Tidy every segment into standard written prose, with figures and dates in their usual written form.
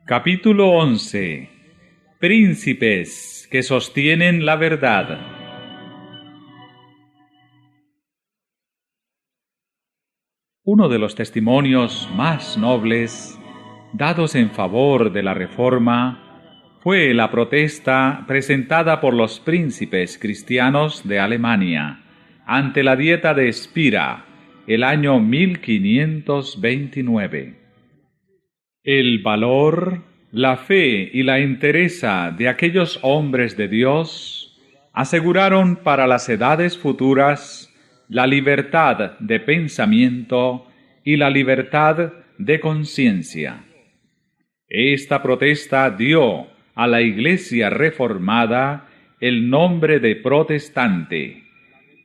Capítulo 11. Príncipes que sostienen la verdad. Uno de los testimonios más nobles dados en favor de la Reforma fue la protesta presentada por los príncipes cristianos de Alemania ante la Dieta de Spira el año 1529. El valor, la fe y la entereza de aquellos hombres de Dios aseguraron para las edades futuras la libertad de pensamiento y la libertad de conciencia. Esta protesta dio a la Iglesia reformada el nombre de protestante,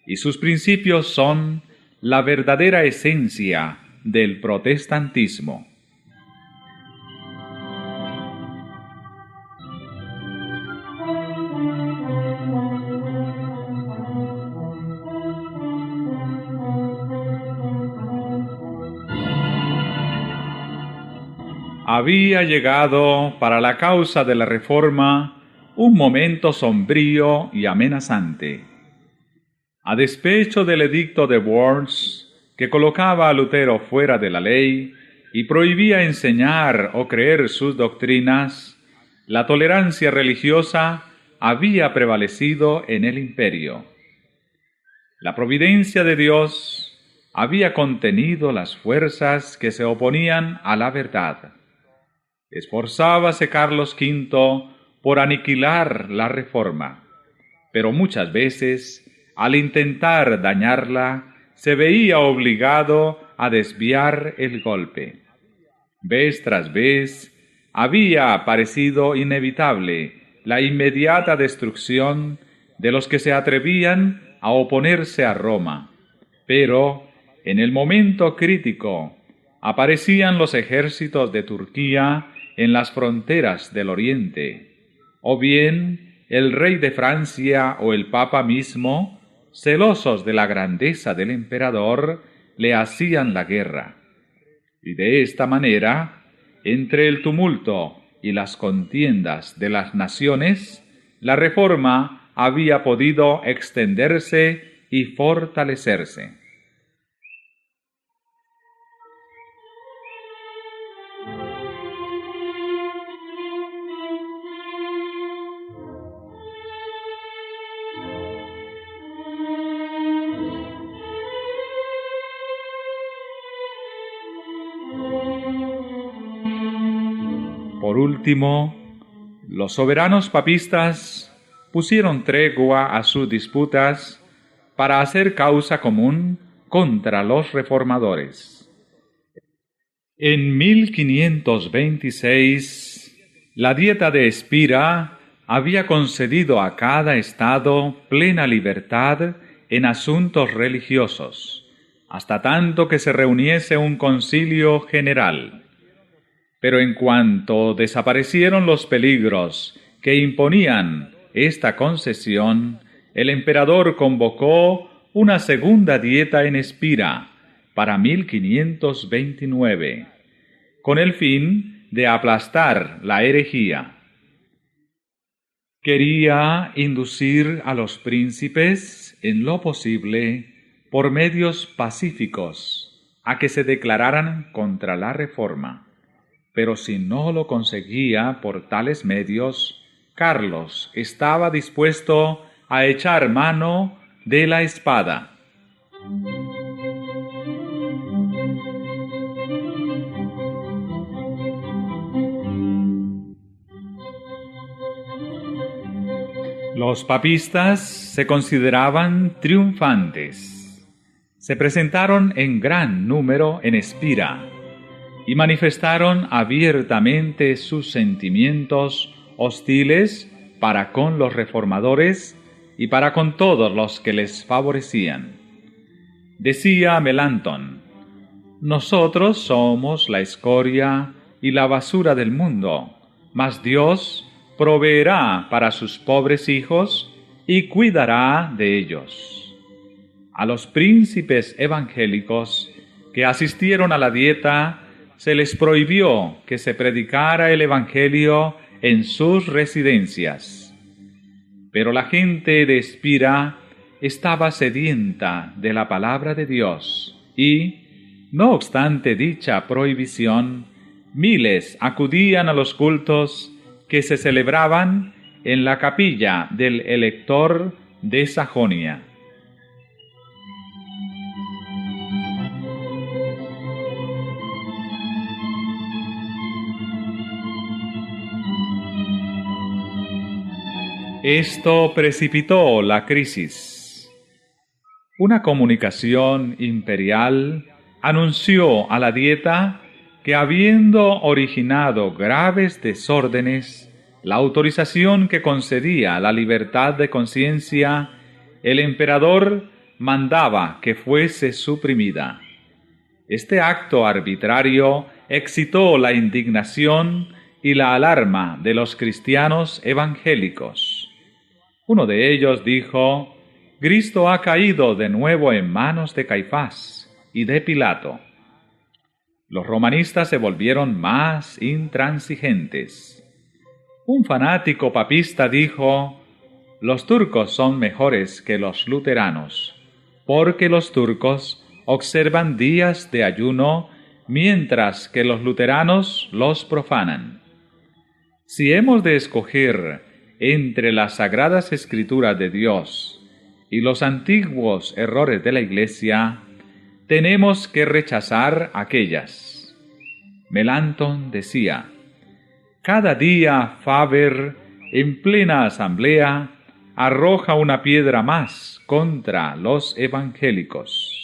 y sus principios son la verdadera esencia del protestantismo. Había llegado para la causa de la Reforma un momento sombrío y amenazante. A despecho del edicto de Worms, que colocaba a Lutero fuera de la ley y prohibía enseñar o creer sus doctrinas, la tolerancia religiosa había prevalecido en el imperio. La providencia de Dios había contenido las fuerzas que se oponían a la verdad. Esforzábase Carlos V por aniquilar la Reforma, pero muchas veces, al intentar dañarla, se veía obligado a desviar el golpe. Vez tras vez, había parecido inevitable la inmediata destrucción de los que se atrevían a oponerse a Roma, pero, en el momento crítico, aparecían los ejércitos de Turquía en las fronteras del Oriente, o bien el rey de Francia o el Papa mismo, celosos de la grandeza del emperador, le hacían la guerra. Y de esta manera, entre el tumulto y las contiendas de las naciones, la Reforma había podido extenderse y fortalecerse. Por último, los soberanos papistas pusieron tregua a sus disputas para hacer causa común contra los reformadores. En 1526, la Dieta de Spira había concedido a cada estado plena libertad en asuntos religiosos, hasta tanto que se reuniese un concilio general. Pero en cuanto desaparecieron los peligros que imponían esta concesión, el emperador convocó una segunda dieta en Spira para 1529, con el fin de aplastar la herejía. Quería inducir a los príncipes, en lo posible, por medios pacíficos, a que se declararan contra la Reforma. Pero si no lo conseguía por tales medios, Carlos estaba dispuesto a echar mano de la espada. Los papistas se consideraban triunfantes. Se presentaron en gran número en Spira y manifestaron abiertamente sus sentimientos hostiles para con los reformadores y para con todos los que les favorecían. Decía Melanchthon: «Nosotros somos la escoria y la basura del mundo, mas Dios proveerá para sus pobres hijos y cuidará de ellos». A los príncipes evangélicos que asistieron a la dieta se les prohibió que se predicara el Evangelio en sus residencias. Pero la gente de Espira estaba sedienta de la palabra de Dios y, no obstante dicha prohibición, miles acudían a los cultos que se celebraban en la capilla del Elector de Sajonia. Esto precipitó la crisis. Una comunicación imperial anunció a la Dieta que, habiendo originado graves desórdenes, la autorización que concedía la libertad de conciencia, el emperador mandaba que fuese suprimida. Este acto arbitrario excitó la indignación y la alarma de los cristianos evangélicos. Uno de ellos dijo: «Cristo ha caído de nuevo en manos de Caifás y de Pilato». Los romanistas se volvieron más intransigentes. Un fanático papista dijo: «Los turcos son mejores que los luteranos, porque los turcos observan días de ayuno, mientras que los luteranos los profanan». Si hemos de escoger entre las sagradas escrituras de Dios y los antiguos errores de la Iglesia, tenemos que rechazar aquellas. Melanchthon decía: «Cada día Faber, en plena asamblea, arroja una piedra más contra los evangélicos».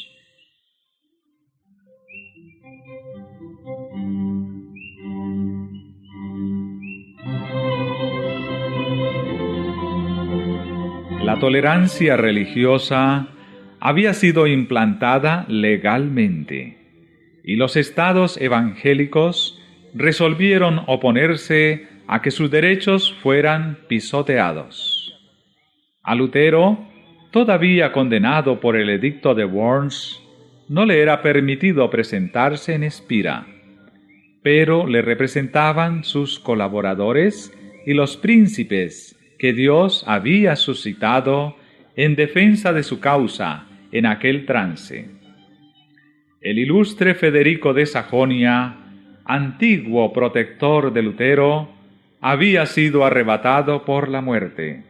La tolerancia religiosa había sido implantada legalmente, y los estados evangélicos resolvieron oponerse a que sus derechos fueran pisoteados. A Lutero, todavía condenado por el edicto de Worms, no le era permitido presentarse en Espira, pero le representaban sus colaboradores y los príncipes que Dios había suscitado en defensa de su causa en aquel trance. El ilustre Federico de Sajonia, antiguo protector de Lutero, había sido arrebatado por la muerte.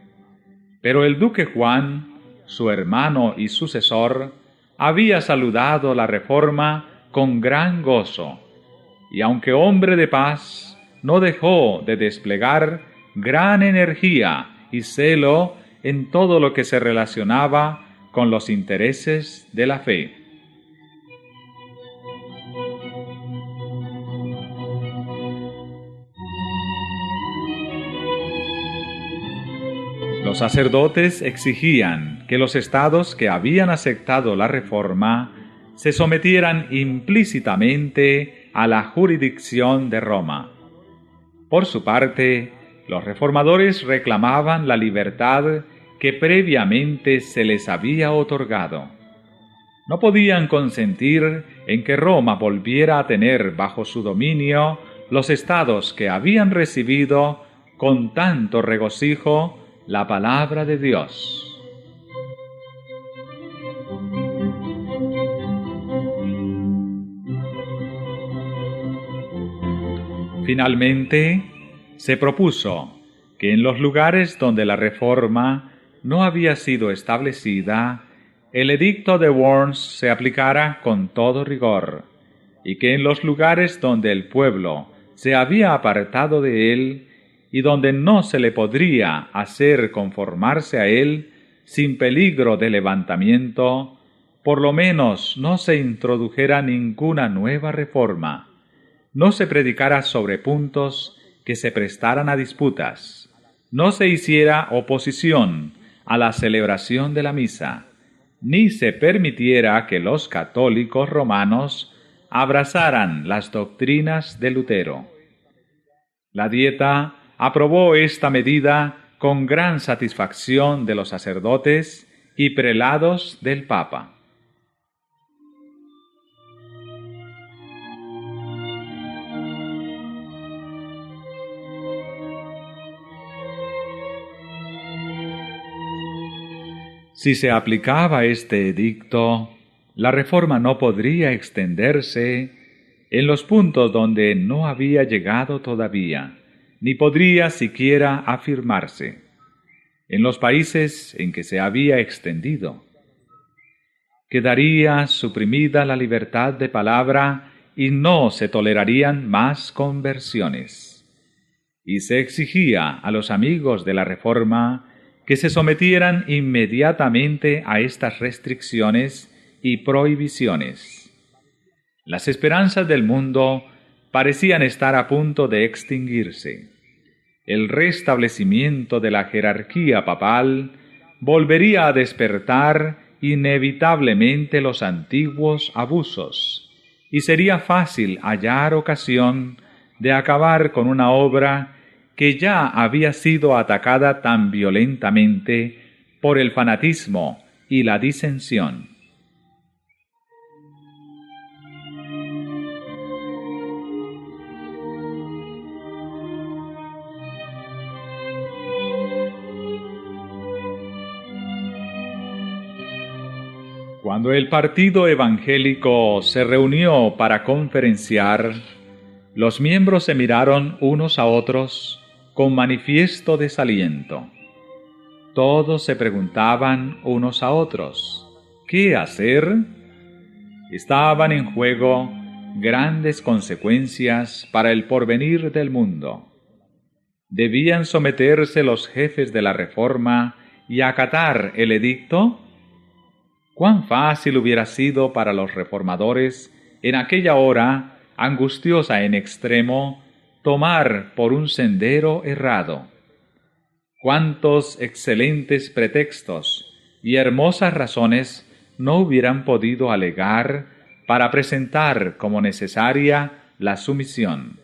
Pero el duque Juan, su hermano y sucesor, había saludado la reforma con gran gozo, y aunque hombre de paz, no dejó de desplegar gran energía y celo en todo lo que se relacionaba con los intereses de la fe. Los sacerdotes exigían que los estados que habían aceptado la reforma se sometieran implícitamente a la jurisdicción de Roma. Por su parte, los reformadores reclamaban la libertad que previamente se les había otorgado. No podían consentir en que Roma volviera a tener bajo su dominio los estados que habían recibido con tanto regocijo la palabra de Dios. Finalmente, se propuso que en los lugares donde la reforma no había sido establecida, el edicto de Worms se aplicara con todo rigor, y que en los lugares donde el pueblo se había apartado de él y donde no se le podría hacer conformarse a él sin peligro de levantamiento, por lo menos no se introdujera ninguna nueva reforma, no se predicara sobre puntos que se prestaran a disputas, no se hiciera oposición a la celebración de la misa, ni se permitiera que los católicos romanos abrazaran las doctrinas de Lutero. La Dieta aprobó esta medida con gran satisfacción de los sacerdotes y prelados del Papa. Si se aplicaba este edicto, la reforma no podría extenderse en los puntos donde no había llegado todavía, ni podría siquiera afirmarse en los países en que se había extendido. Quedaría suprimida la libertad de palabra y no se tolerarían más conversiones. Y se exigía a los amigos de la Reforma que se sometieran inmediatamente a estas restricciones y prohibiciones. Las esperanzas del mundo parecían estar a punto de extinguirse. El restablecimiento de la jerarquía papal volvería a despertar inevitablemente los antiguos abusos, y sería fácil hallar ocasión de acabar con una obra que ya había sido atacada tan violentamente por el fanatismo y la disensión. Cuando el partido evangélico se reunió para conferenciar, los miembros se miraron unos a otros con manifiesto desaliento. Todos se preguntaban unos a otros, ¿qué hacer? Estaban en juego grandes consecuencias para el porvenir del mundo. ¿Debían someterse los jefes de la Reforma y acatar el edicto? Cuán fácil hubiera sido para los reformadores en aquella hora angustiosa en extremo tomar por un sendero errado. Cuántos excelentes pretextos y hermosas razones no hubieran podido alegar para presentar como necesaria la sumisión.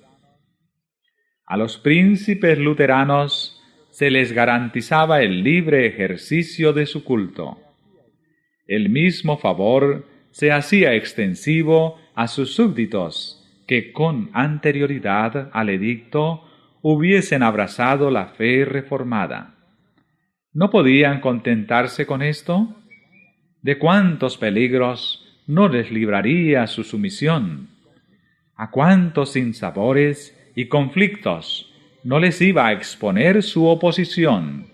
A los príncipes luteranos se les garantizaba el libre ejercicio de su culto. El mismo favor se hacía extensivo a sus súbditos, que con anterioridad al edicto hubiesen abrazado la fe reformada. ¿No podían contentarse con esto? ¿De cuántos peligros no les libraría su sumisión? ¿A cuántos sinsabores y conflictos no les iba a exponer su oposición?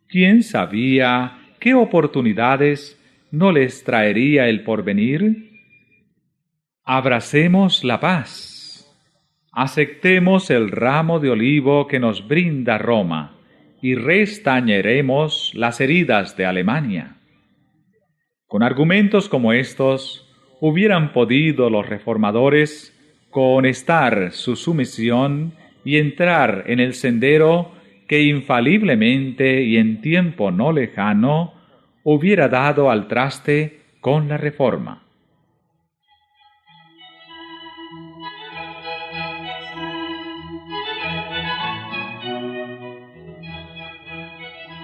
¿Quién sabía qué oportunidades no les traería el porvenir? Abracemos la paz. Aceptemos el ramo de olivo que nos brinda Roma y restañeremos las heridas de Alemania. Con argumentos como estos, hubieran podido los reformadores cohonestar su sumisión y entrar en el sendero que infaliblemente y en tiempo no lejano hubiera dado al traste con la Reforma.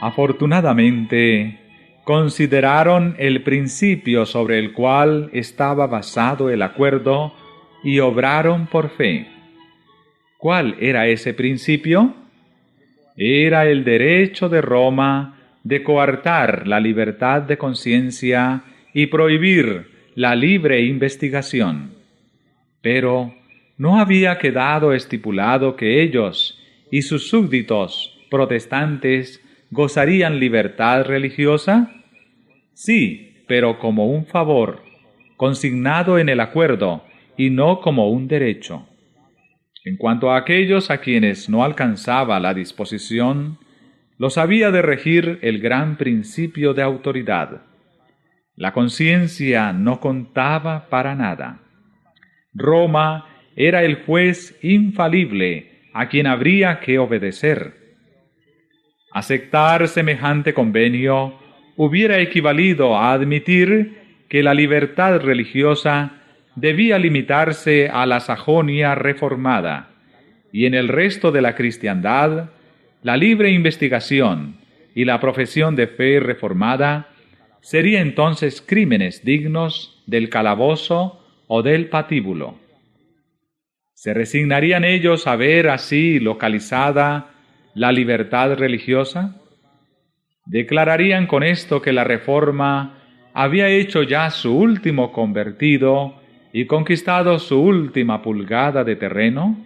Afortunadamente, consideraron el principio sobre el cual estaba basado el acuerdo y obraron por fe. ¿Cuál era ese principio? Era el derecho de Roma de coartar la libertad de conciencia y prohibir la libre investigación. Pero ¿no había quedado estipulado que ellos y sus súbditos protestantes gozarían libertad religiosa? Sí, pero como un favor, consignado en el acuerdo y no como un derecho. En cuanto a aquellos a quienes no alcanzaba la disposición, los había de regir el gran principio de autoridad. La conciencia no contaba para nada. Roma era el juez infalible a quien habría que obedecer. Aceptar semejante convenio hubiera equivalido a admitir que la libertad religiosa debía limitarse a la Sajonia reformada, y en el resto de la cristiandad, la libre investigación y la profesión de fe reformada sería entonces crímenes dignos del calabozo o del patíbulo. ¿Se resignarían ellos a ver así localizada la libertad religiosa? Declararían con esto que la Reforma había hecho ya su último convertido y conquistado su última pulgada de terreno,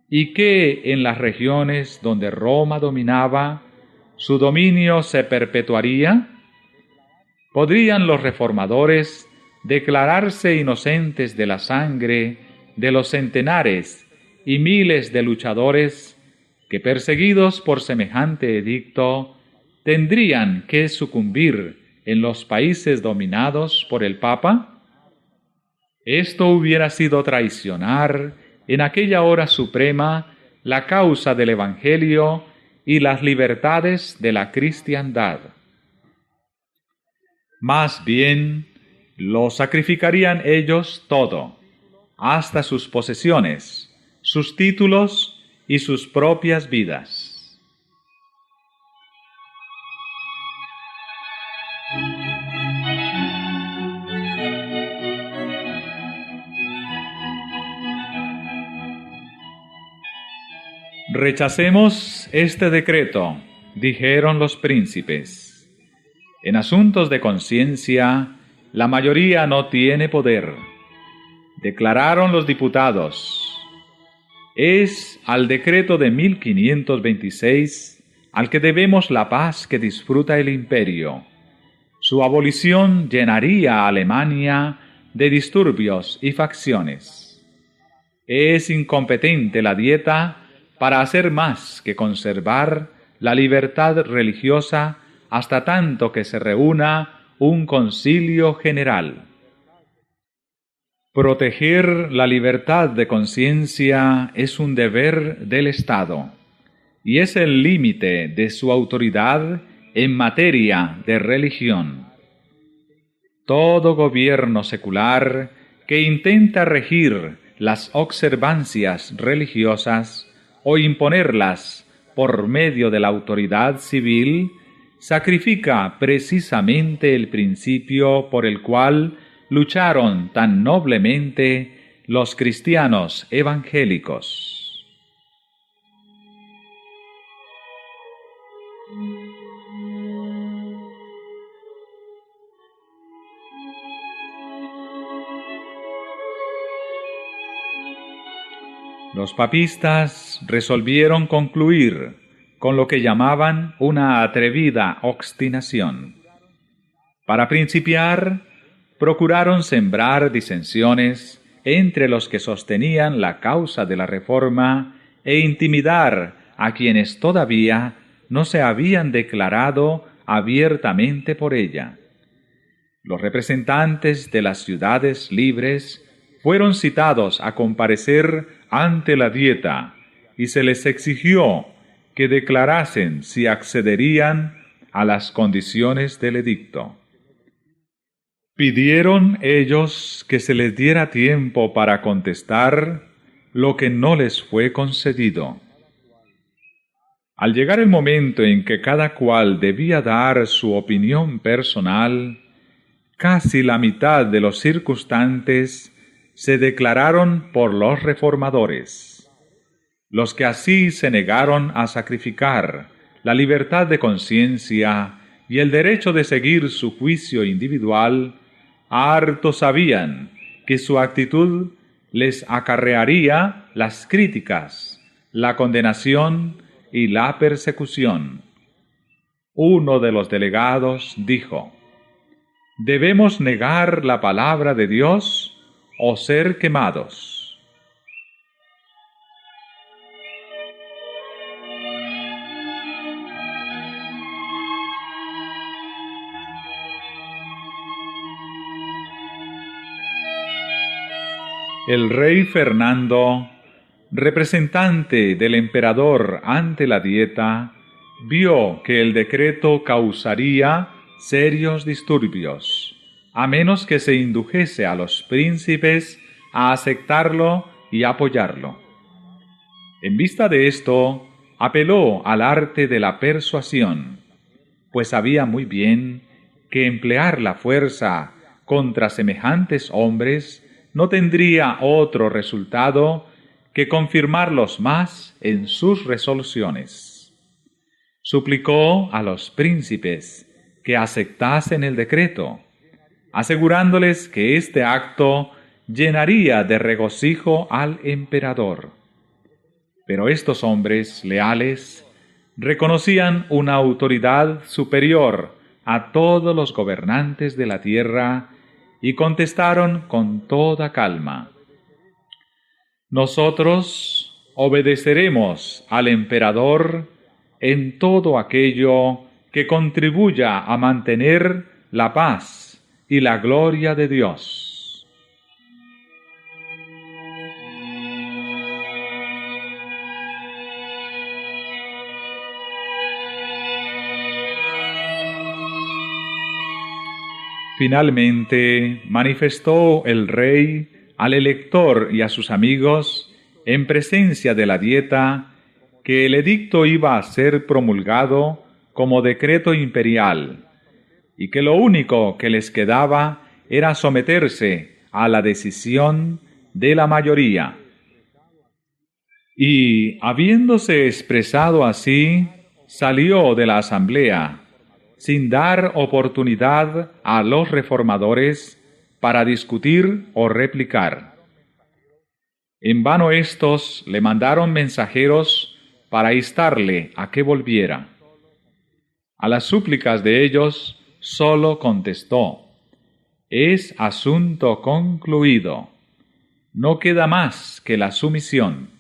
y que en las regiones donde Roma dominaba, su dominio se perpetuaría. ¿Podrían los reformadores declararse inocentes de la sangre de los centenares y miles de luchadores que, perseguidos por semejante edicto, tendrían que sucumbir en los países dominados por el Papa? Esto hubiera sido traicionar en aquella hora suprema la causa del Evangelio y las libertades de la cristiandad. Más bien, lo sacrificarían ellos todo, hasta sus posesiones, sus títulos y sus propias vidas. Rechacemos este decreto, dijeron los príncipes. En asuntos de conciencia, la mayoría no tiene poder. Declararon los diputados. Es al decreto de 1526 al que debemos la paz que disfruta el imperio. Su abolición llenaría a Alemania de disturbios y facciones. Es incompetente la Dieta para hacer más que conservar la libertad religiosa hasta tanto que se reúna un concilio general. Proteger la libertad de conciencia es un deber del Estado, y es el límite de su autoridad en materia de religión. Todo gobierno secular que intenta regir las observancias religiosas o imponerlas por medio de la autoridad civil, sacrifica precisamente el principio por el cual lucharon tan noblemente los cristianos evangélicos. Los papistas resolvieron concluir con lo que llamaban una atrevida obstinación. Para principiar, procuraron sembrar disensiones entre los que sostenían la causa de la Reforma e intimidar a quienes todavía no se habían declarado abiertamente por ella. Los representantes de las ciudades libres fueron citados a comparecer ante la Dieta y se les exigió que declarasen si accederían a las condiciones del edicto. Pidieron ellos que se les diera tiempo para contestar, lo que no les fue concedido. Al llegar el momento en que cada cual debía dar su opinión personal, casi la mitad de los circunstantes se declararon por los reformadores. Los que así se negaron a sacrificar la libertad de conciencia y el derecho de seguir su juicio individual, harto sabían que su actitud les acarrearía las críticas, la condenación y la persecución. Uno de los delegados dijo: «¿Debemos negar la palabra de Dios o ser quemados?». El rey Fernando, representante del emperador ante la Dieta, vio que el decreto causaría serios disturbios, a menos que se indujese a los príncipes a aceptarlo y apoyarlo. En vista de esto, apeló al arte de la persuasión, pues sabía muy bien que emplear la fuerza contra semejantes hombres no tendría otro resultado que confirmarlos más en sus resoluciones. suplicó a los príncipes que aceptasen el decreto, asegurándoles que este acto llenaría de regocijo al emperador. Pero estos hombres leales reconocían una autoridad superior a todos los gobernantes de la tierra y contestaron con toda calma: nosotros obedeceremos al emperador en todo aquello que contribuya a mantener la paz y la gloria de Dios. Finalmente manifestó el rey al elector y a sus amigos, en presencia de la Dieta, que el edicto iba a ser promulgado como decreto imperial, y que lo único que les quedaba era someterse a la decisión de la mayoría. Y, habiéndose expresado así, salió de la asamblea, sin dar oportunidad a los reformadores para discutir o replicar. En vano éstos le mandaron mensajeros para instarle a que volviera. A las súplicas de ellos sólo contestó: es asunto concluido, no queda más que la sumisión.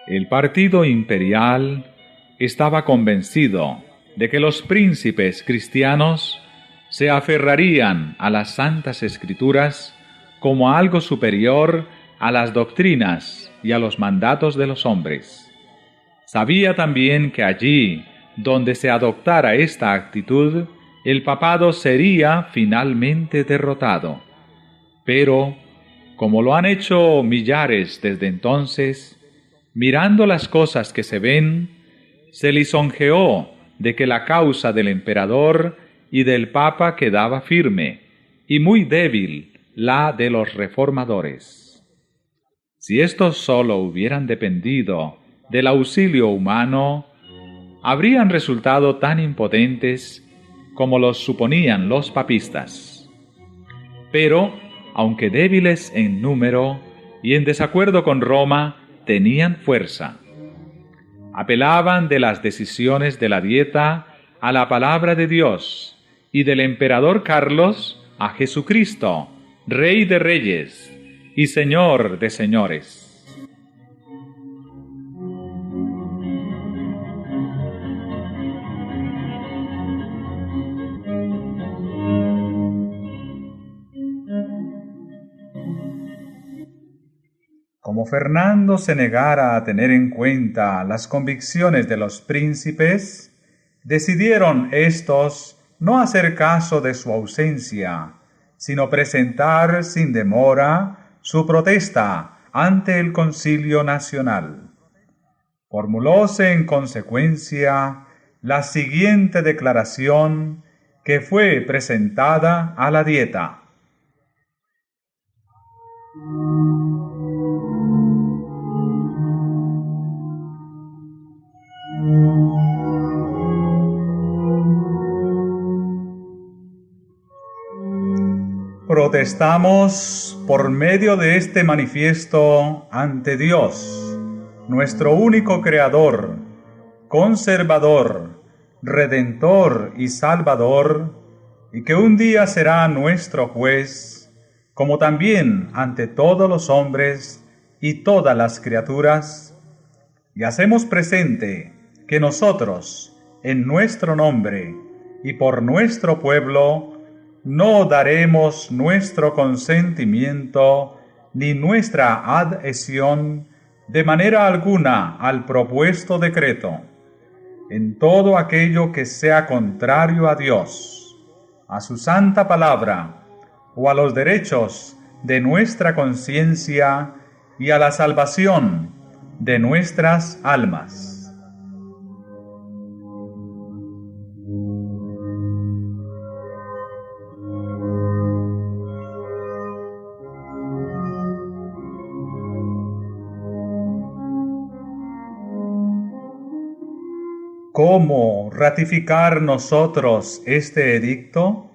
El partido imperial estaba convencido de que los príncipes cristianos se aferrarían a las Santas Escrituras como a algo superior a las doctrinas y a los mandatos de los hombres. Sabía también que allí donde se adoptara esta actitud, el papado sería finalmente derrotado. Pero, como lo han hecho millares desde entonces, mirando las cosas que se ven, se lisonjeó de que la causa del emperador y del papa quedaba firme, y muy débil la de los reformadores. Si estos sólo hubieran dependido del auxilio humano, habrían resultado tan impotentes como los suponían los papistas. Pero, aunque débiles en número y en desacuerdo con Roma, tenían fuerza. Apelaban de las decisiones de la Dieta a la palabra de Dios y del emperador Carlos a Jesucristo, Rey de Reyes y Señor de Señores. Como Fernando se negara a tener en cuenta las convicciones de los príncipes, decidieron éstos no hacer caso de su ausencia, sino presentar sin demora su protesta ante el Concilio Nacional. Formulóse en consecuencia la siguiente declaración que fue presentada a la Dieta. Protestamos por medio de este manifiesto ante Dios, nuestro único Creador, conservador, redentor y salvador, y que un día será nuestro juez, como también ante todos los hombres y todas las criaturas, y hacemos presente que nosotros, en nuestro nombre y por nuestro pueblo, no daremos nuestro consentimiento ni nuestra adhesión de manera alguna al propuesto decreto, en todo aquello que sea contrario a Dios, a su santa palabra, o a los derechos de nuestra conciencia y a la salvación de nuestras almas. ¿Cómo ratificar nosotros este edicto?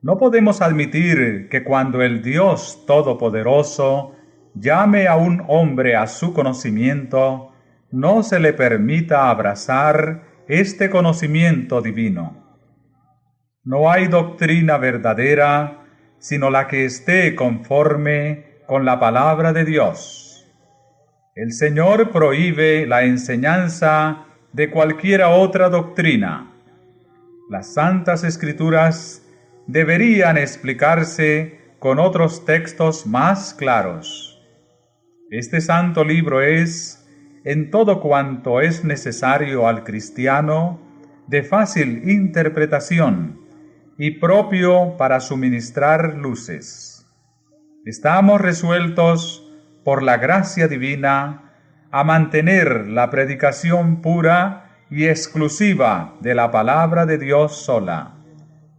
No podemos admitir que cuando el Dios Todopoderoso llame a un hombre a su conocimiento, no se le permita abrazar este conocimiento divino. No hay doctrina verdadera sino la que esté conforme con la palabra de Dios. El Señor prohíbe la enseñanza de cualquiera otra doctrina. Las Santas Escrituras deberían explicarse con otros textos más claros. Este santo libro es, en todo cuanto es necesario al cristiano, de fácil interpretación y propio para suministrar luces. Estamos resueltos, por la gracia divina, a mantener la predicación pura y exclusiva de la palabra de Dios sola,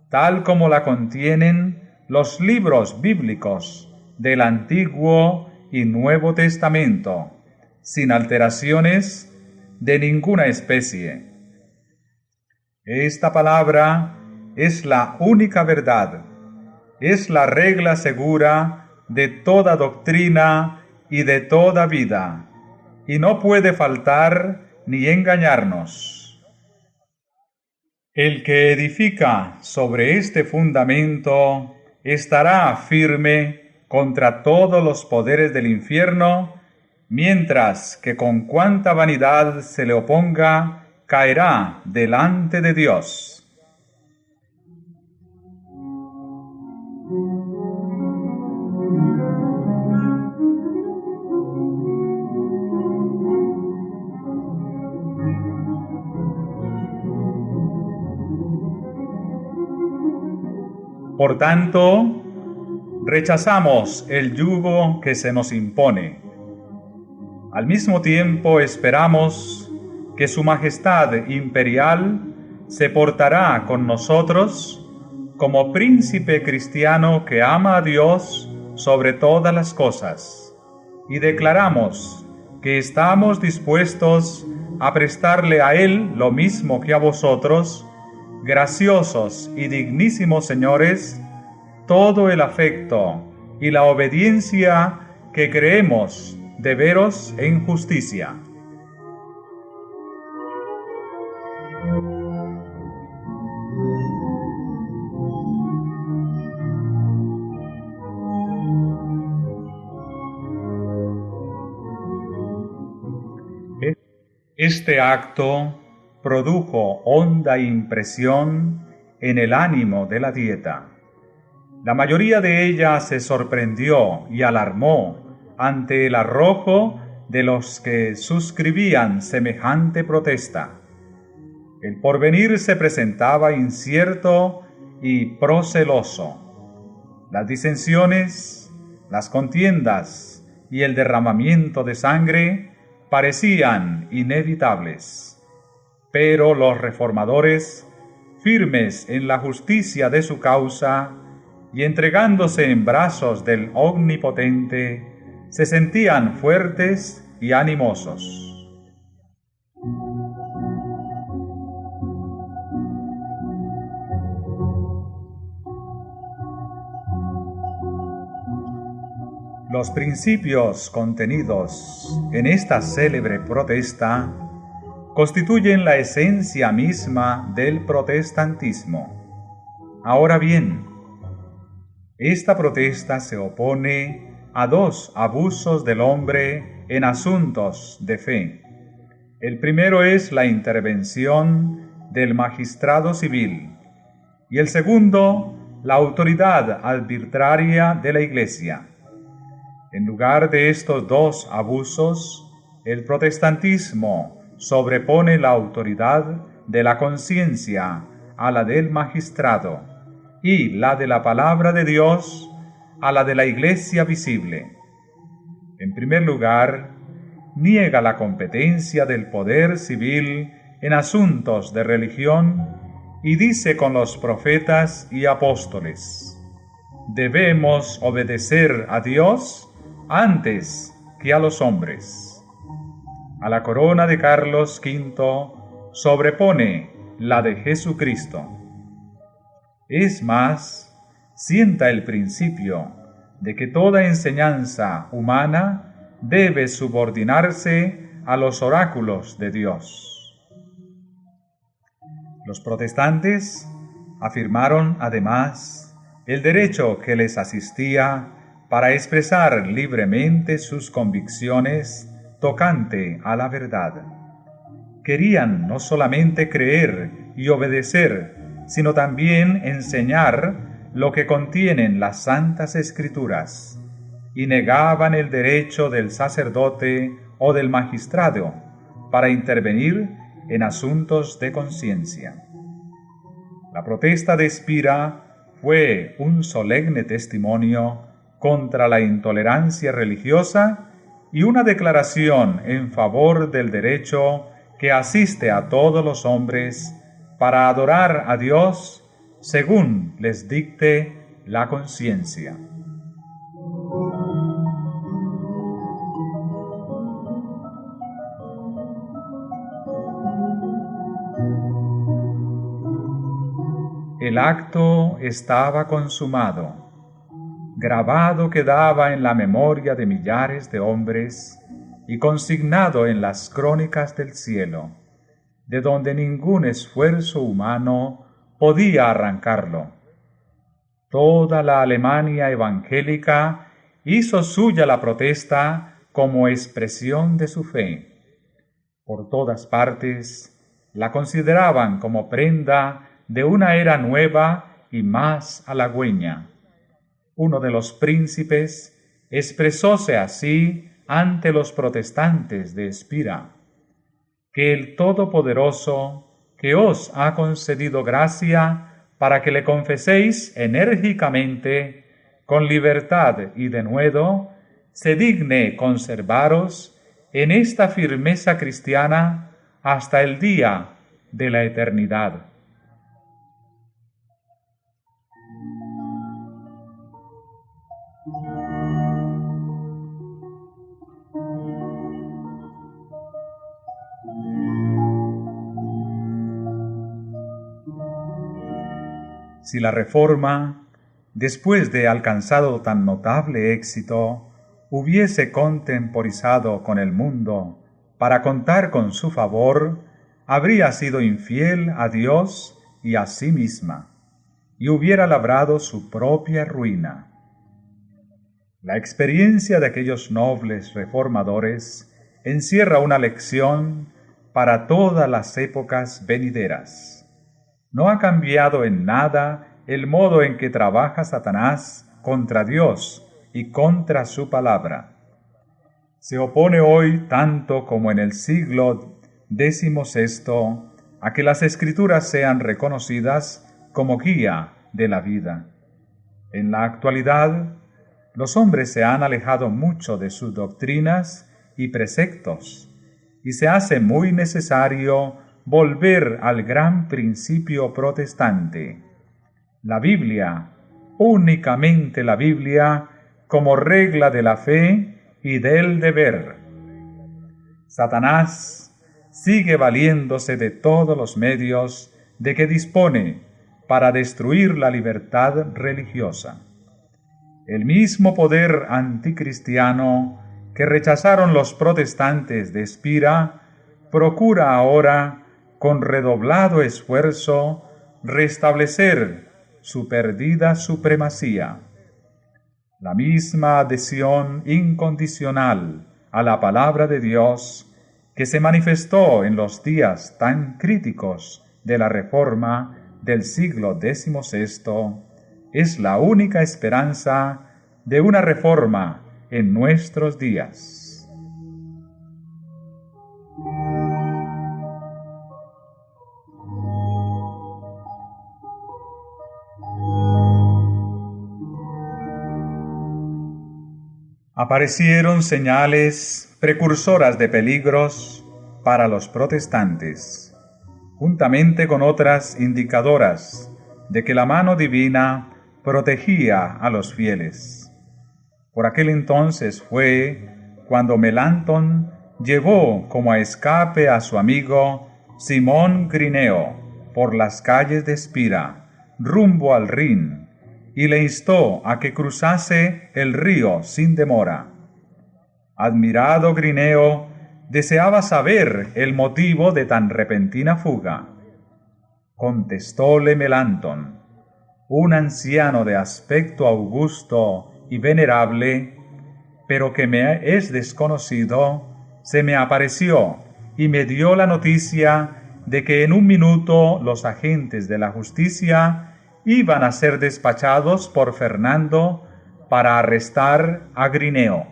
tal como la contienen los libros bíblicos del Antiguo y Nuevo Testamento, sin alteraciones de ninguna especie. Esta palabra es la única verdad, es la regla segura de toda doctrina y de toda vida, y no puede faltar ni engañarnos. El que edifica sobre este fundamento estará firme contra todos los poderes del infierno, mientras que con cuanta vanidad se le oponga, caerá delante de Dios. Por tanto, rechazamos el yugo que se nos impone. Al mismo tiempo esperamos que Su Majestad Imperial se portará con nosotros como príncipe cristiano que ama a Dios sobre todas las cosas, y declaramos que estamos dispuestos a prestarle a Él lo mismo que a vosotros, graciosos y dignísimos señores, todo el afecto y la obediencia que creemos deberos en justicia. Este acto produjo honda impresión en el ánimo de la Dieta. La mayoría de ella se sorprendió y alarmó ante el arrojo de los que suscribían semejante protesta. El porvenir se presentaba incierto y proceloso. Las disensiones, las contiendas y el derramamiento de sangre parecían inevitables. Pero los reformadores, firmes en la justicia de su causa y entregándose en brazos del Omnipotente, se sentían fuertes y animosos. Los principios contenidos en esta célebre protesta constituyen la esencia misma del protestantismo. Ahora bien, esta protesta se opone a dos abusos del hombre en asuntos de fe. El primero es la intervención del magistrado civil y el segundo, la autoridad arbitraria de la Iglesia. En lugar de estos dos abusos, el protestantismo sobrepone la autoridad de la conciencia a la del magistrado y la de la palabra de Dios a la de la Iglesia visible. En primer lugar, niega la competencia del poder civil en asuntos de religión y dice con los profetas y apóstoles: debemos obedecer a Dios antes que a los hombres. A la corona de Carlos V sobrepone la de Jesucristo. Es más, sienta el principio de que toda enseñanza humana debe subordinarse a los oráculos de Dios. Los protestantes afirmaron además el derecho que les asistía para expresar libremente sus convicciones tocante a la verdad. Querían no solamente creer y obedecer, sino también enseñar lo que contienen las Santas Escrituras, y negaban el derecho del sacerdote o del magistrado para intervenir en asuntos de conciencia. La protesta de Spira fue un solemne testimonio contra la intolerancia religiosa y una declaración en favor del derecho que asiste a todos los hombres para adorar a Dios según les dicte la conciencia. El acto estaba consumado. Grabado quedaba en la memoria de millares de hombres y consignado en las crónicas del cielo, de donde ningún esfuerzo humano podía arrancarlo. Toda la Alemania evangélica hizo suya la protesta como expresión de su fe. Por todas partes la consideraban como prenda de una era nueva y más halagüeña. Uno de los príncipes expresóse así ante los protestantes de Spira: que el Todopoderoso, que os ha concedido gracia para que le confeséis enérgicamente, con libertad y denuedo, se digne conservaros en esta firmeza cristiana hasta el día de la eternidad. Si la Reforma, después de alcanzado tan notable éxito, hubiese contemporizado con el mundo para contar con su favor, habría sido infiel a Dios y a sí misma, y hubiera labrado su propia ruina. La experiencia de aquellos nobles reformadores encierra una lección para todas las épocas venideras. No ha cambiado en nada el modo en que trabaja Satanás contra Dios y contra su palabra. Se opone hoy tanto como en el siglo XVI a que las Escrituras sean reconocidas como guía de la vida. En la actualidad, los hombres se han alejado mucho de sus doctrinas y preceptos, y se hace muy necesario volver al gran principio protestante: la Biblia, únicamente la Biblia, como regla de la fe y del deber. Satanás sigue valiéndose de todos los medios de que dispone para destruir la libertad religiosa. El mismo poder anticristiano que rechazaron los protestantes de Spira procura ahora, con redoblado esfuerzo, restablecer su perdida supremacía. La misma adhesión incondicional a la palabra de Dios que se manifestó en los días tan críticos de la Reforma del siglo XVI es la única esperanza de una reforma en nuestros días. Aparecieron señales precursoras de peligros para los protestantes, juntamente con otras indicadoras de que la mano divina protegía a los fieles. Por aquel entonces fue cuando Melanchthon llevó como a escape a su amigo Simón Grineo, por las calles de Espira, rumbo al Rin, y le instó a que cruzase el río sin demora. Admirado Grineo deseaba saber el motivo de tan repentina fuga. Contestóle Melantón, un anciano de aspecto augusto y venerable, pero que me es desconocido, se me apareció y me dio la noticia de que en un minuto los agentes de la justicia iban a ser despachados por Fernando para arrestar a Grineo.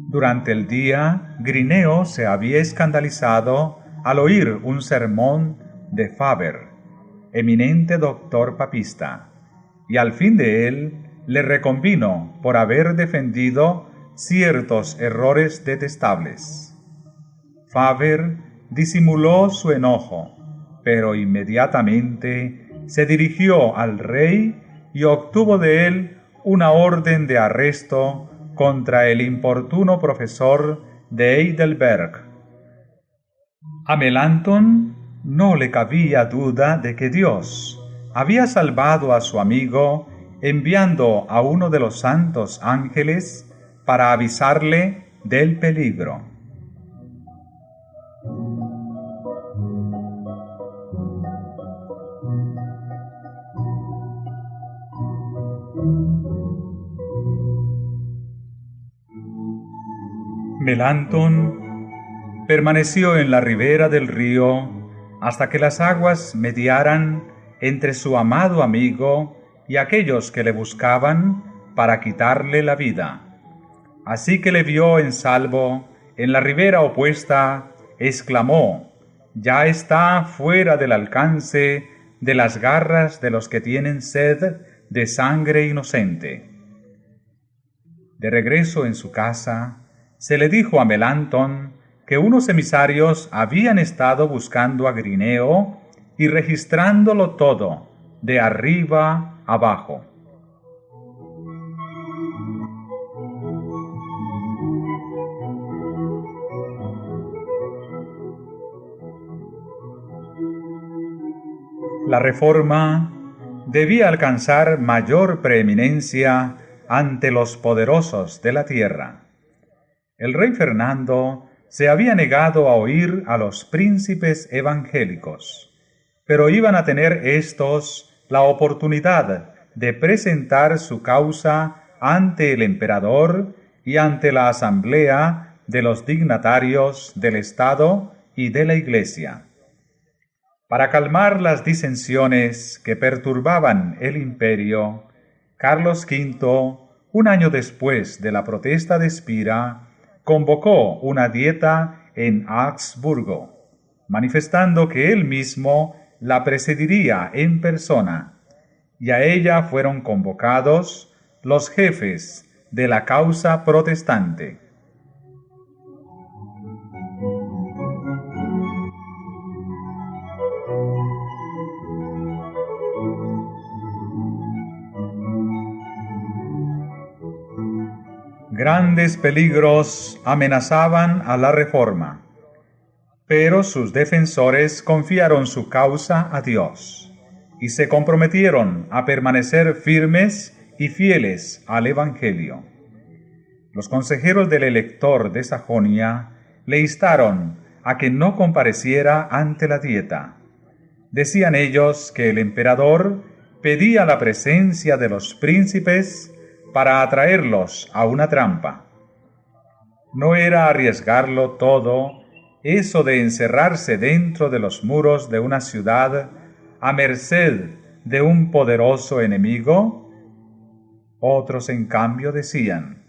Durante el día, Grineo se había escandalizado al oír un sermón de Faber, eminente doctor papista, y al fin de él le reconvino por haber defendido ciertos errores detestables. Faber disimuló su enojo, pero inmediatamente se dirigió al rey y obtuvo de él una orden de arresto contra el importuno profesor de Heidelberg. A Melantón no le cabía duda de que Dios había salvado a su amigo enviando a uno de los santos ángeles para avisarle del peligro. Melantón permaneció en la ribera del río hasta que las aguas mediaran entre su amado amigo y aquellos que le buscaban para quitarle la vida. Así que le vio en salvo en la ribera opuesta, exclamó: «Ya está fuera del alcance de las garras de los que tienen sed de sangre inocente». De regreso en su casa, se le dijo a Melantón que unos emisarios habían estado buscando a Grineo y registrándolo todo, de arriba abajo. La reforma debía alcanzar mayor preeminencia ante los poderosos de la tierra. El rey Fernando se había negado a oír a los príncipes evangélicos, pero iban a tener éstos la oportunidad de presentar su causa ante el emperador y ante la asamblea de los dignatarios del Estado y de la Iglesia. Para calmar las disensiones que perturbaban el imperio, Carlos V, un año después de la protesta de Espira, convocó una dieta en Augsburgo, manifestando que él mismo la presidiría en persona, y a ella fueron convocados los jefes de la causa protestante. Grandes peligros amenazaban a la reforma, pero sus defensores confiaron su causa a Dios y se comprometieron a permanecer firmes y fieles al Evangelio. Los consejeros del elector de Sajonia le instaron a que no compareciera ante la dieta. Decían ellos que el emperador pedía la presencia de los príncipes para atraerlos a una trampa. No era arriesgarlo todo eso de encerrarse dentro de los muros de una ciudad a merced de un poderoso enemigo. Otros, en cambio, decían: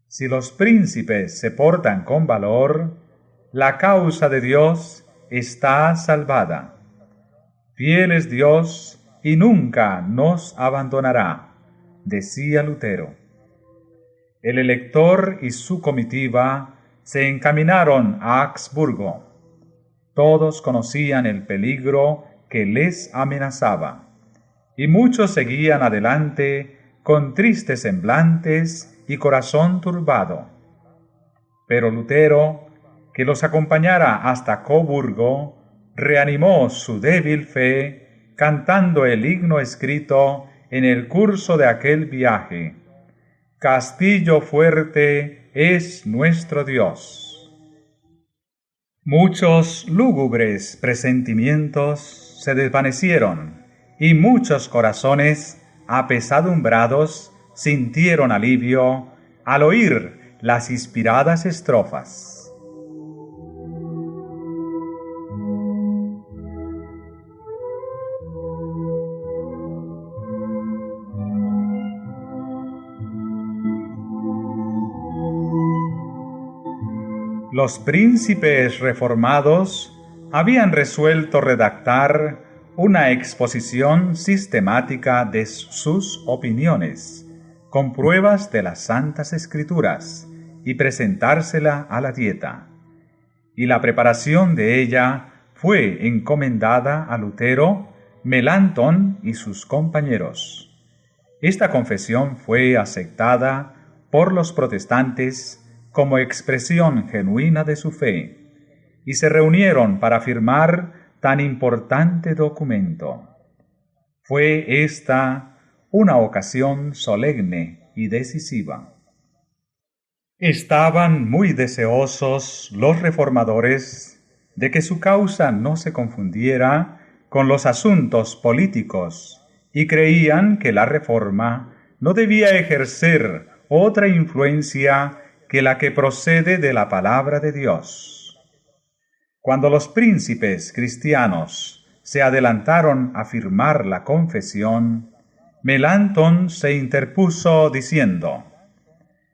si los príncipes se portan con valor, la causa de Dios está salvada. Fiel es Dios y nunca nos abandonará, decía Lutero. El elector y su comitiva se encaminaron a Augsburgo. Todos conocían el peligro que les amenazaba, Y muchos seguían adelante con tristes semblantes y corazón turbado. Pero Lutero, que los acompañara hasta Coburgo, reanimó su débil fe cantando el himno escrito en el curso de aquel viaje: Castillo fuerte es nuestro Dios. Muchos lúgubres presentimientos se desvanecieron, y muchos corazones apesadumbrados sintieron alivio al oír las inspiradas estrofas. Los príncipes reformados habían resuelto redactar una exposición sistemática de sus opiniones, con pruebas de las Santas Escrituras, y presentársela a la Dieta. Y la preparación de ella fue encomendada a Lutero, Melanchthon y sus compañeros. Esta confesión fue aceptada por los protestantes como expresión genuina de su fe, y se reunieron para firmar tan importante documento. Fue esta una ocasión solemne y decisiva. Estaban muy deseosos los reformadores de que su causa no se confundiera con los asuntos políticos, y creían que la reforma no debía ejercer otra influencia que la que procede de la palabra de Dios. Cuando los príncipes cristianos se adelantaron a firmar la confesión, Melanchthon se interpuso diciendo: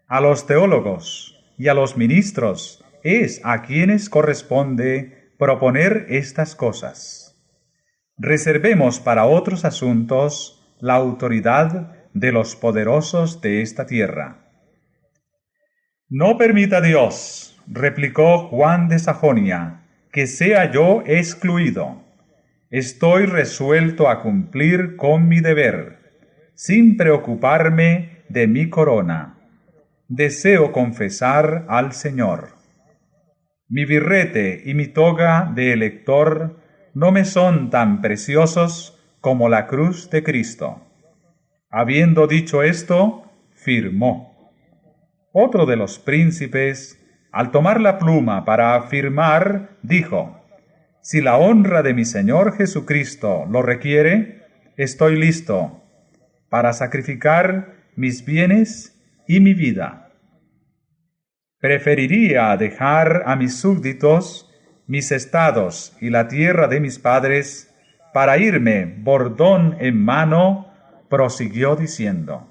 a los teólogos y a los ministros es a quienes corresponde proponer estas cosas. Reservemos para otros asuntos la autoridad de los poderosos de esta tierra. No permita Dios, replicó Juan de Sajonia, que sea yo excluido. Estoy resuelto a cumplir con mi deber, sin preocuparme de mi corona. Deseo confesar al Señor. Mi birrete y mi toga de elector no me son tan preciosos como la cruz de Cristo. Habiendo dicho esto, firmó. Otro de los príncipes, al tomar la pluma para afirmar, dijo: si la honra de mi Señor Jesucristo lo requiere, estoy listo para sacrificar mis bienes y mi vida. Preferiría dejar a mis súbditos, mis estados y la tierra de mis padres para irme bordón en mano, prosiguió diciendo,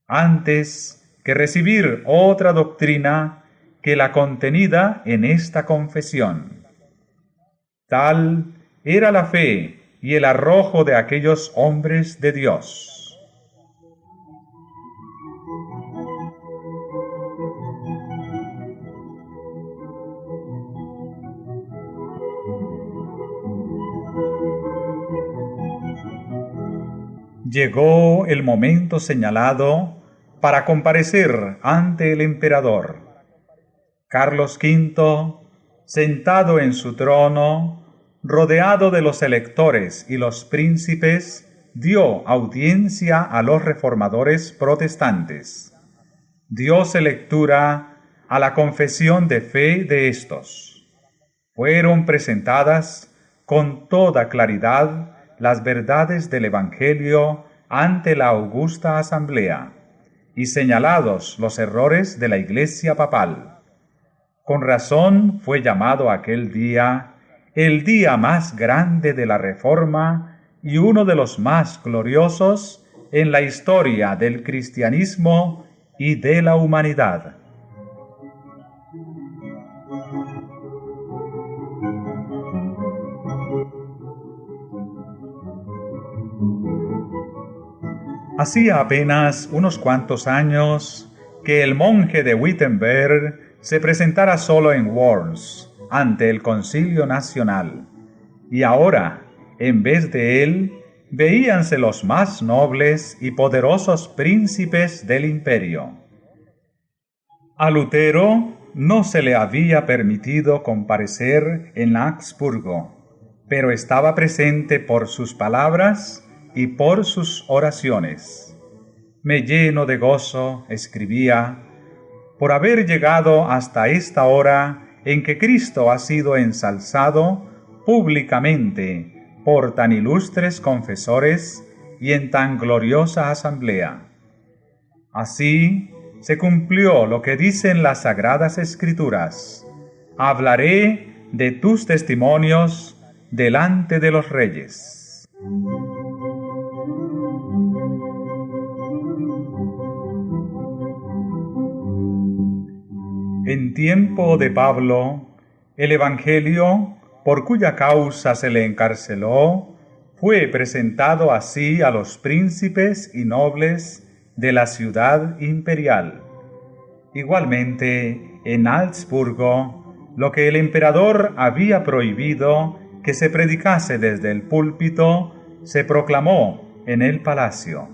antes que recibir otra doctrina que la contenida en esta confesión. Tal era la fe y el arrojo de aquellos hombres de Dios. Llegó el momento señalado para comparecer ante el emperador. Carlos V, sentado en su trono, rodeado de los electores y los príncipes, dio audiencia a los reformadores protestantes. Dióse lectura a la confesión de fe de éstos. Fueron presentadas con toda claridad las verdades del Evangelio ante la augusta asamblea, y señalados los errores de la Iglesia papal. Con razón fue llamado aquel día el día más grande de la Reforma y uno de los más gloriosos en la historia del cristianismo y de la humanidad. Hacía apenas unos cuantos años que el monje de Wittenberg se presentara solo en Worms ante el Concilio Nacional, y ahora, en vez de él, veíanse los más nobles y poderosos príncipes del imperio. A Lutero no se le había permitido comparecer en Augsburgo, pero estaba presente por sus palabras y por sus oraciones. Me lleno de gozo, escribía, por haber llegado hasta esta hora en que Cristo ha sido ensalzado públicamente por tan ilustres confesores y en tan gloriosa asamblea. Así se cumplió lo que dicen las Sagradas Escrituras: hablaré de tus testimonios delante de los reyes. En tiempo de Pablo, el Evangelio, por cuya causa se le encarceló, fue presentado así a los príncipes y nobles de la ciudad imperial. Igualmente, en Augsburgo, lo que el emperador había prohibido que se predicase desde el púlpito, se proclamó en el palacio.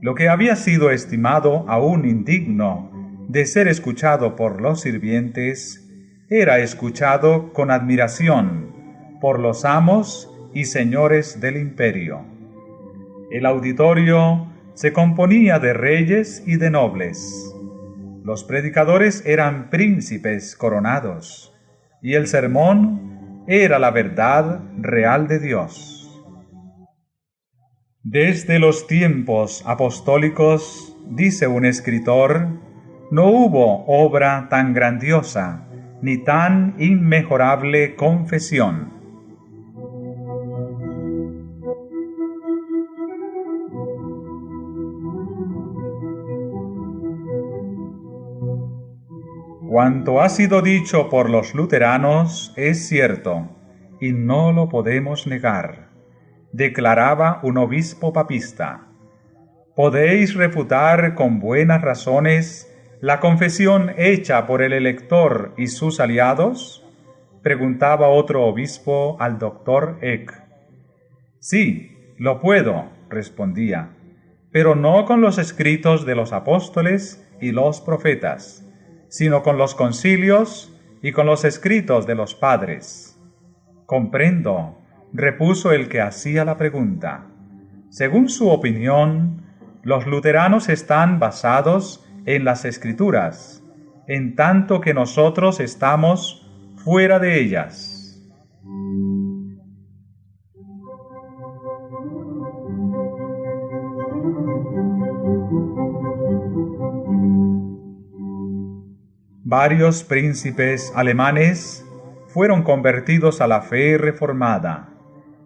Lo que había sido estimado aún indigno de ser escuchado por los sirvientes, era escuchado con admiración por los amos y señores del imperio. El auditorio se componía de reyes y de nobles. Los predicadores eran príncipes coronados, y el sermón era la verdad real de Dios. Desde los tiempos apostólicos, dice un escritor, no hubo obra tan grandiosa, ni tan inmejorable confesión. Cuanto ha sido dicho por los luteranos es cierto, y no lo podemos negar, declaraba un obispo papista. ¿Podéis refutar con buenas razones la confesión hecha por el elector y sus aliados? Preguntaba otro obispo al doctor Eck. Sí, lo puedo, respondía, pero no con los escritos de los apóstoles y los profetas, sino con los concilios y con los escritos de los padres. Comprendo, repuso el que hacía la pregunta. Según su opinión, los luteranos están basados en las Escrituras, en tanto que nosotros estamos fuera de ellas. Varios príncipes alemanes fueron convertidos a la fe reformada,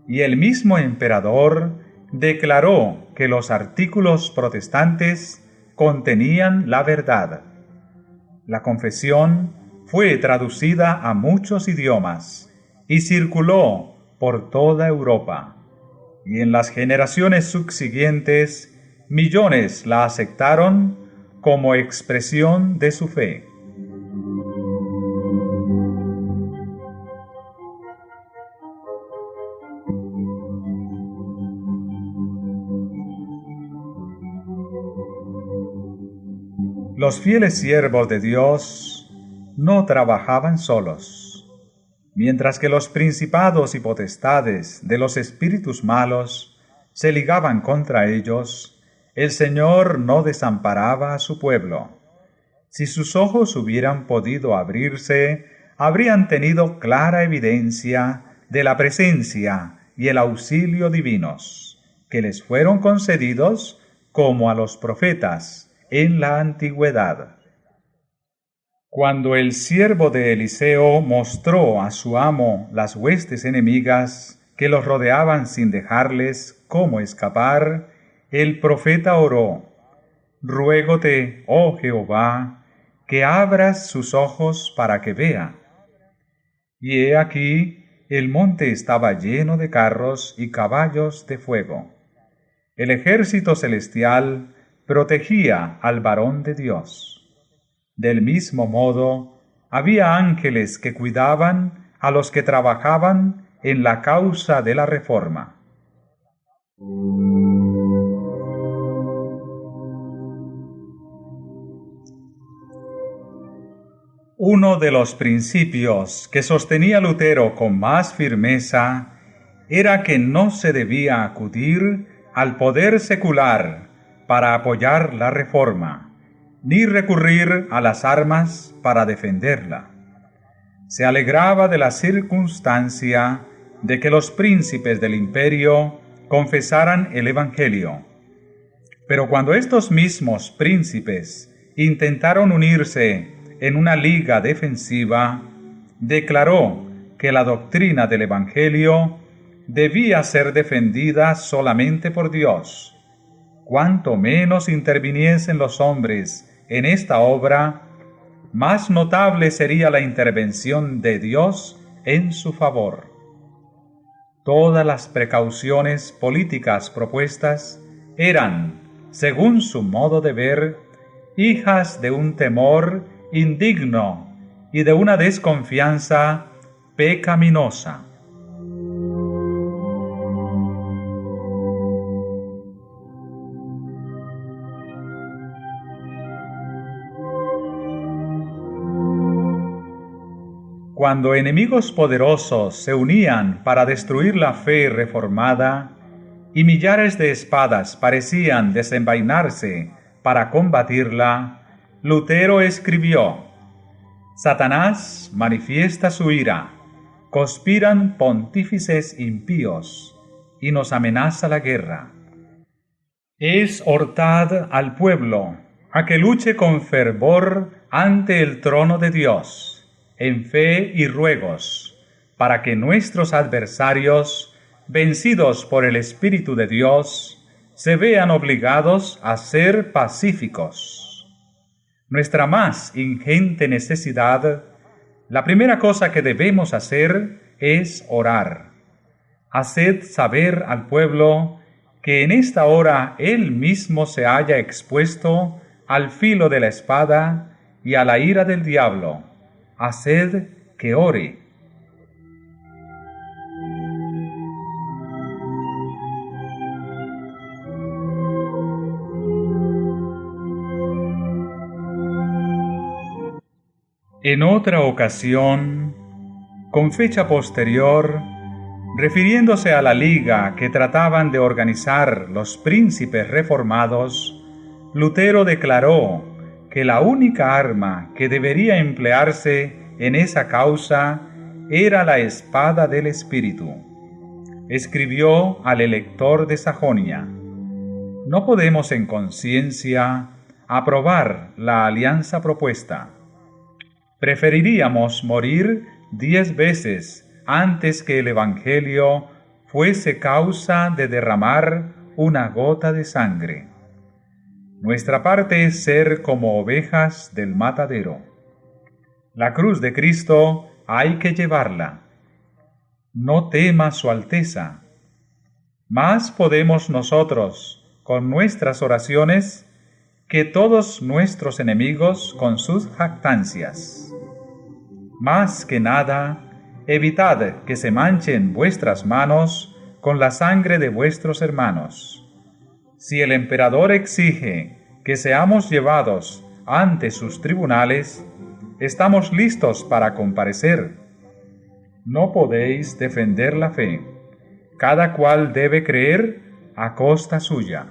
y el mismo emperador declaró que los artículos protestantes contenían la verdad. La confesión fue traducida a muchos idiomas y circuló por toda Europa, y en las generaciones subsiguientes millones la aceptaron como expresión de su fe. Los fieles siervos de Dios no trabajaban solos. Mientras que los principados y potestades de los espíritus malos se ligaban contra ellos, el Señor no desamparaba a su pueblo. Si sus ojos hubieran podido abrirse, habrían tenido clara evidencia de la presencia y el auxilio divinos, que les fueron concedidos como a los profetas en la antigüedad. Cuando el siervo de Eliseo mostró a su amo las huestes enemigas que los rodeaban sin dejarles cómo escapar, el profeta oró: «Ruégote, oh Jehová, que abras sus ojos para que vea». Y he aquí, el monte estaba lleno de carros y caballos de fuego. El ejército celestial protegía al varón de Dios. Del mismo modo, había ángeles que cuidaban a los que trabajaban en la causa de la reforma. Uno de los principios que sostenía Lutero con más firmeza era que no se debía acudir al poder secular para apoyar la reforma, ni recurrir a las armas para defenderla. Se alegraba de la circunstancia de que los príncipes del imperio confesaran el Evangelio. Pero cuando estos mismos príncipes intentaron unirse en una liga defensiva, declaró que la doctrina del Evangelio debía ser defendida solamente por Dios. Cuanto menos interviniesen los hombres en esta obra, más notable sería la intervención de Dios en su favor. Todas las precauciones políticas propuestas eran, según su modo de ver, hijas de un temor indigno y de una desconfianza pecaminosa. Cuando enemigos poderosos se unían para destruir la fe reformada y millares de espadas parecían desenvainarse para combatirla, Lutero escribió: Satanás manifiesta su ira, conspiran pontífices impíos y nos amenaza la guerra. Exhortad al pueblo a que luche con fervor ante el trono de Dios, en fe y ruegos, para que nuestros adversarios, vencidos por el Espíritu de Dios, se vean obligados a ser pacíficos. Nuestra más ingente necesidad, la primera cosa que debemos hacer es orar. Haced saber al pueblo que en esta hora él mismo se halla expuesto al filo de la espada y a la ira del diablo. Haced que ore. En otra ocasión, con fecha posterior, refiriéndose a la liga que trataban de organizar los príncipes reformados, Lutero declaró que la única arma que debería emplearse en esa causa era la espada del Espíritu. Escribió al elector de Sajonia: no podemos en conciencia aprobar la alianza propuesta. Preferiríamos morir 10 veces antes que el Evangelio fuese causa de derramar una gota de sangre. Nuestra parte es ser como ovejas del matadero. La cruz de Cristo hay que llevarla. No tema su Alteza. Más podemos nosotros, con nuestras oraciones, que todos nuestros enemigos con sus jactancias. Más que nada, evitad que se manchen vuestras manos con la sangre de vuestros hermanos. Si el emperador exige que seamos llevados ante sus tribunales, estamos listos para comparecer. No podéis defender la fe. Cada cual debe creer a costa suya.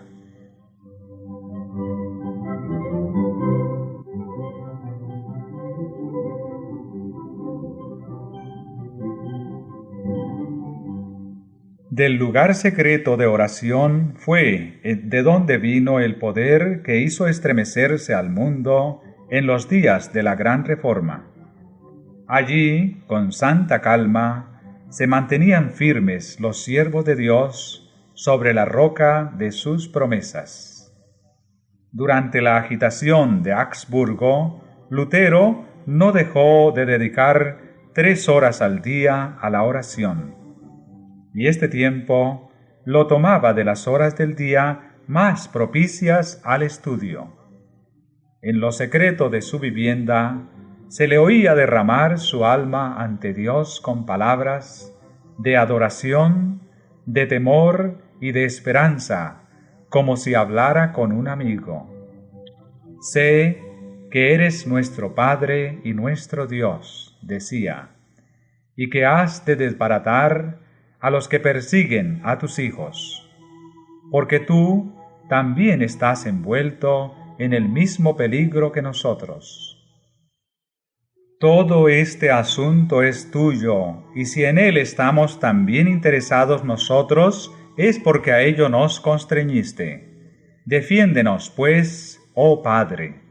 Del lugar secreto de oración fue de donde vino el poder que hizo estremecerse al mundo en los días de la Gran Reforma. Allí, con santa calma, se mantenían firmes los siervos de Dios sobre la roca de sus promesas. Durante la agitación de Augsburgo, Lutero no dejó de dedicar 3 horas al día a la oración. Y este tiempo lo tomaba de las horas del día más propicias al estudio. En lo secreto de su vivienda se le oía derramar su alma ante Dios con palabras de adoración, de temor y de esperanza, como si hablara con un amigo. Sé que eres nuestro Padre y nuestro Dios, decía, y que has de desbaratar a los que persiguen a tus hijos, porque tú también estás envuelto en el mismo peligro que nosotros. Todo este asunto es tuyo, y si en él estamos también interesados nosotros, es porque a ello nos constreñiste. Defiéndenos, pues, oh Padre.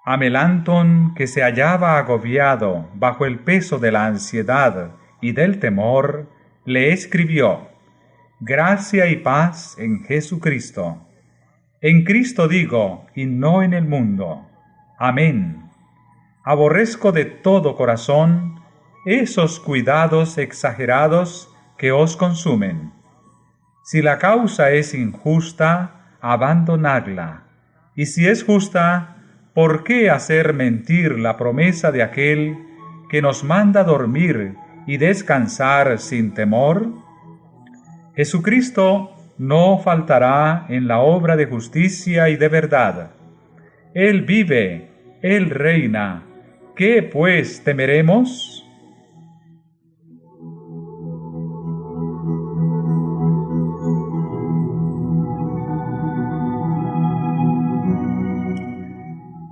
A Melantón, que se hallaba agobiado bajo el peso de la ansiedad y del temor, le escribió: Gracia y paz en Jesucristo. En Cristo digo, y no en el mundo. Amén. Aborrezco de todo corazón esos cuidados exagerados que os consumen. Si la causa es injusta, abandonadla. Y si es justa, ¿por qué hacer mentir la promesa de aquel que nos manda dormir y descansar sin temor? Jesucristo no faltará en la obra de justicia y de verdad. Él vive, Él reina. ¿Qué pues temeremos?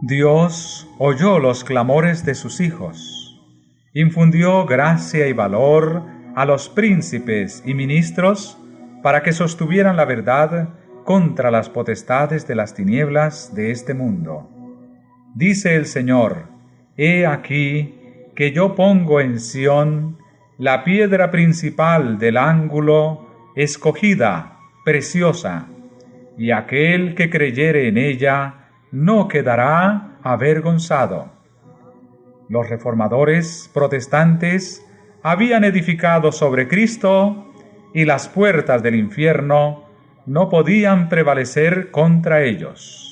Dios oyó los clamores de sus hijos, infundió gracia y valor a los príncipes y ministros para que sostuvieran la verdad contra las potestades de las tinieblas de este mundo. Dice el Señor: He aquí que yo pongo en Sión la piedra principal del ángulo, escogida, preciosa, y aquel que creyere en ella no quedará avergonzado. Los reformadores protestantes habían edificado sobre Cristo, y las puertas del infierno no podían prevalecer contra ellos.